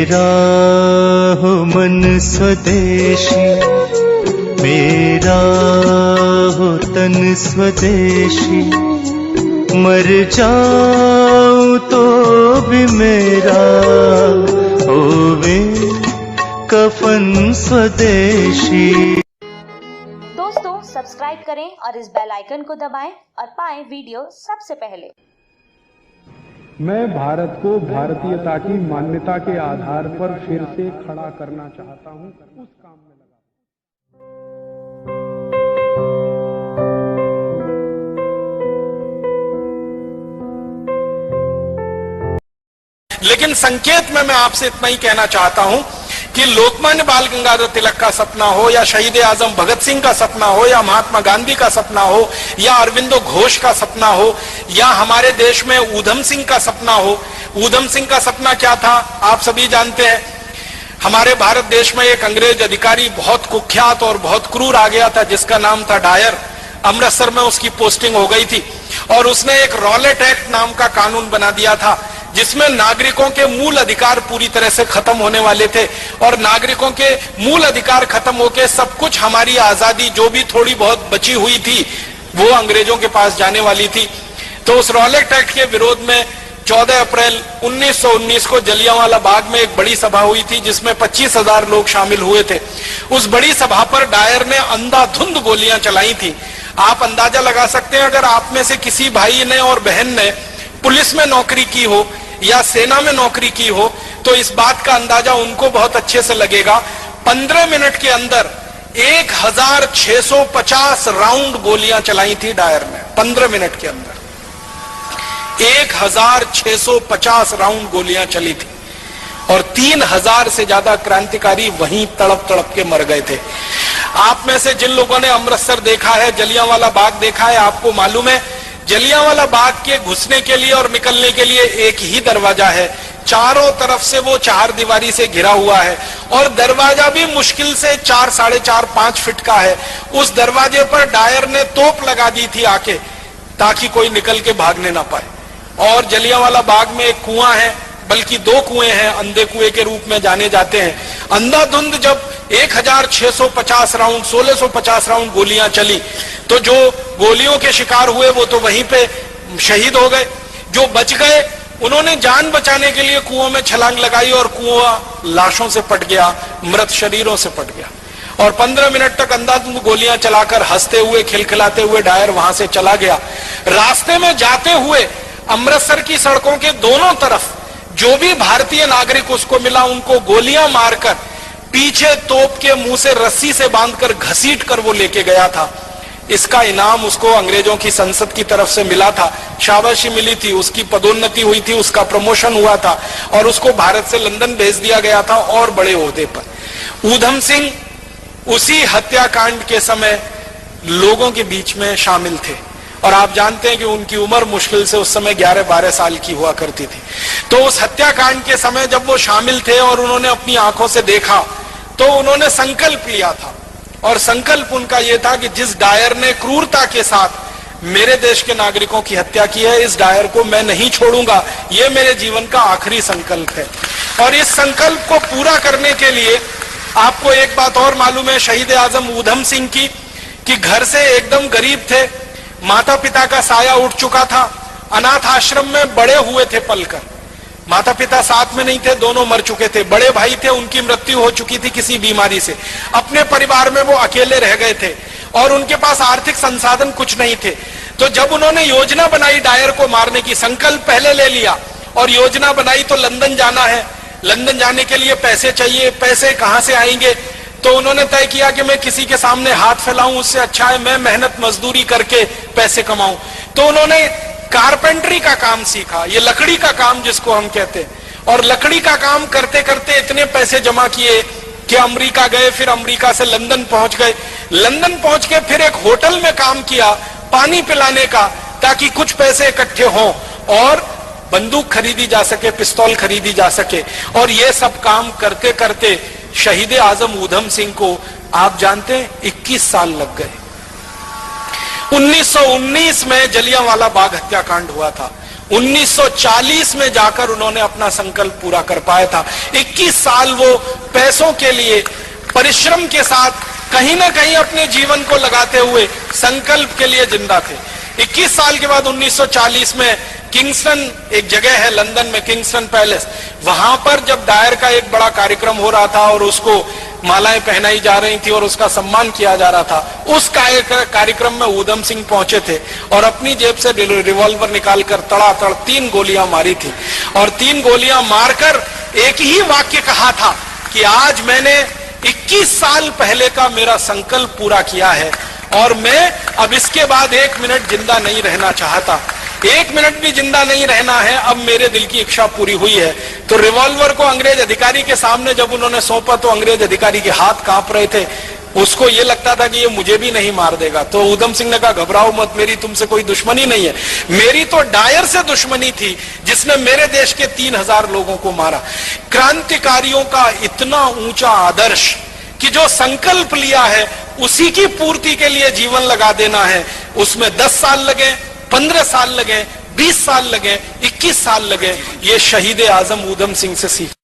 मेरा हो मन स्वदेशी, मेरा हो तन स्वदेशी, मर जाऊं तो भी मेरा होवे कफन स्वदेशी। दोस्तों सब्सक्राइब करें और इस बेल आइकन को दबाएं और पाएं वीडियो सबसे पहले। मैं भारत को भारतीयता की मान्यता के आधार पर फिर से खड़ा करना चाहता हूं, उस काम में लगा। लेकिन संकेत में मैं आपसे इतना ही कहना चाहता हूं कि लोकमान्य बाल गंगाधर तिलक का सपना हो या शहीद आजम भगत सिंह का सपना हो या महात्मा गांधी का सपना हो या अरविंदो घोष का सपना हो या हमारे देश में ऊधम सिंह का सपना हो। ऊधम सिंह का सपना क्या था आप सभी जानते हैं। हमारे भारत देश में एक अंग्रेज अधिकारी बहुत कुख्यात और बहुत क्रूर आ गया था जिसका नाम था डायर। अमृतसर में उसकी पोस्टिंग हो गई थी और उसने एक रॉलेट एक्ट नाम का कानून बना दिया था जिसमें नागरिकों के मूल अधिकार पूरी तरह से खत्म होने वाले थे और नागरिकों के मूल अधिकार खत्म होकर सब कुछ हमारी आजादी जो भी थोड़ी बहुत बची हुई थी वो अंग्रेजों के पास जाने वाली थी। तो उस रॉलेट एक्ट के विरोध में 14 अप्रैल 1919 को जलियांवाला बाग में एक बड़ी सभा हुई थी जिसमें 25,000 लोग शामिल हुए थे। उस बड़ी सभा पर डायर ने अंधाधुंध गोलियां चलाई थी। आप अंदाजा लगा सकते हैं अगर आप में से किसी भाई ने और बहन ने पुलिस में नौकरी की हो या सेना में नौकरी की हो तो इस बात का अंदाजा उनको बहुत अच्छे से लगेगा। 15 मिनट के अंदर 1650 राउंड गोलियां चलाई थी डायर ने। 15 मिनट के अंदर 1650 राउंड गोलियां चली थी और 3000 से ज्यादा क्रांतिकारी वहीं तड़प तड़प के मर गए थे। आप में से जिन लोगों ने अमृतसर देखा है, जलियांवाला बाग देखा है, आपको मालूम है जलियांवाला बाग के घुसने के लिए और निकलने के लिए एक ही दरवाजा है। चारों तरफ से वो चार दीवारी से घिरा हुआ है और दरवाजा भी मुश्किल से 4, 4.5, 5 फीट का है। उस दरवाजे पर डायर ने तोप लगा दी थी आके ताकि कोई निकल के भागने ना पाए। और जलियांवाला बाग में एक कुआं है, बल्कि 2 कुएं हैं, अंधे कुएं के रूप में जाने जाते हैं। अंधाधुंध जब 1650 राउंड 1650 राउंड गोलियां चली तो जो गोलियों के शिकार हुए वो तो वहीं पे शहीद हो गए। जो बच गए उन्होंने जान बचाने के लिए कुओं में छलांग लगाई और कुआं लाशों से पट गया, मृत शरीरों से पट गया। और 15 मिनट तक अंधाधुंध गोलियां चलाकर हंसते हुए खिलखिलाते हुए डायर वहां से चला गया। रास्ते में जाते हुए अमृतसर की सड़कों के दोनों तरफ जो भी भारतीय नागरिक उसको मिला उनको गोलियां मारकर पीछे तोप के मुंह से रस्सी से बांधकर घसीट कर वो लेके गया था। इसका इनाम उसको अंग्रेजों की संसद की तरफ से मिला था, शाबाशी मिली थी, उसकी पदोन्नति हुई थी, उसका प्रमोशन हुआ था और उसको भारत से लंदन भेज दिया गया था और बड़े ओहदे पर। ऊधम सिंह उसी हत्याकांड के समय लोगों के बीच में शामिल थे और आप जानते हैं कि उनकी उम्र मुश्किल से उस समय 11-12 साल की हुआ करती थी। तो उस हत्याकांड के समय जब वो शामिल थे और उन्होंने अपनी आंखों से देखा तो उन्होंने संकल्प लिया था और संकल्प उनका यह था कि जिस डायर ने क्रूरता के साथ मेरे देश के नागरिकों की हत्या की है इस डायर को मैं नहीं छोड़ूंगा, यह मेरे जीवन का आखिरी संकल्प है। और इस संकल्प को पूरा करने के लिए आपको एक बात और मालूम है शहीद आजम ऊधम सिंह की कि घर से एकदम गरीब थे, माता पिता का साया उठ चुका था, अनाथ आश्रम में बड़े हुए थे पलकर। माता पिता साथ में नहीं थे, दोनों मर चुके थे। बड़े भाई थे, उनकी मृत्यु हो चुकी थी किसी बीमारी से। अपने परिवार में वो अकेले रह गए थे और उनके पास आर्थिक संसाधन कुछ नहीं थे। तो जब उन्होंने योजना बनाई डायर को मारने की, संकल्प पहले ले लिया और योजना बनाई तो लंदन जाना है, लंदन जाने के लिए पैसे चाहिए, पैसे कहां से आएंगे? तो उन्होंने तय किया कि मैं किसी के सामने हाथ फैलाऊं उससे अच्छा है मैं मेहनत मजदूरी करके पैसे कमाऊं। तो उन्होंने कारपेंटरी का काम सीखा, ये लकड़ी का काम जिसको हम कहते हैं, और लकड़ी का काम करते करते इतने पैसे जमा किए कि अमेरिका गए, फिर अमेरिका से लंदन पहुंच गए। लंदन पहुंच के फिर एक होटल में काम किया पानी पिलाने का ताकि कुछ पैसे इकट्ठे हों और बंदूक खरीदी जा सके, पिस्तौल खरीदी जा सके। और ये सब काम करते करते शहीद आजम ऊधम सिंह को आप जानते हैं 21 साल लग गए। 1919 में जलियांवाला बाग हत्याकांड हुआ था 1940 में जाकर उन्होंने अपना संकल्प पूरा कर पाया था। 21 साल वो पैसों के लिए परिश्रम के साथ कहीं ना कहीं अपने जीवन को लगाते हुए संकल्प के लिए जिंदा थे। 21 साल के बाद 1940 में किंगस्टन एक जगह है लंदन में, किंगस्टन पैलेस, वहां पर जब डायर का एक बड़ा कार्यक्रम हो रहा था और उसको मालाएं पहनाई जा रही थी और उसका सम्मान किया जा रहा था, उस कार्यक्रम में ऊधम सिंह पहुंचे थे और अपनी जेब से रिवॉल्वर निकालकर तड़ातड़ 3 गोलियां मारी थी और 3 गोलियां मारकर एक ही वाक्य कहा था कि आज मैंने 21 साल पहले का मेरा संकल्प पूरा किया है और मैं अब इसके बाद 1 मिनट जिंदा नहीं रहना चाहता, 1 मिनट भी जिंदा नहीं रहना है, अब मेरे दिल की इच्छा पूरी हुई है। तो रिवॉल्वर को अंग्रेज अधिकारी के सामने जब उन्होंने सौंपा तो अंग्रेज अधिकारी के हाथ कांप रहे थे, उसको ये लगता था कि ये मुझे भी नहीं मार देगा। तो ऊधम सिंह ने कहा घबराओ मत, मेरी तुमसे कोई दुश्मनी नहीं है, मेरी तो डायर से दुश्मनी थी जिसने मेरे देश के 3000 लोगों को मारा। क्रांतिकारियों का इतना ऊंचा आदर्श कि जो संकल्प लिया है उसी की पूर्ति के लिए जीवन लगा देना है, उसमें 10 साल लगे, 15 साल लगे, 20 साल लगे, 21 साल लगे, ये शहीद आजम ऊधम सिंह से सीख।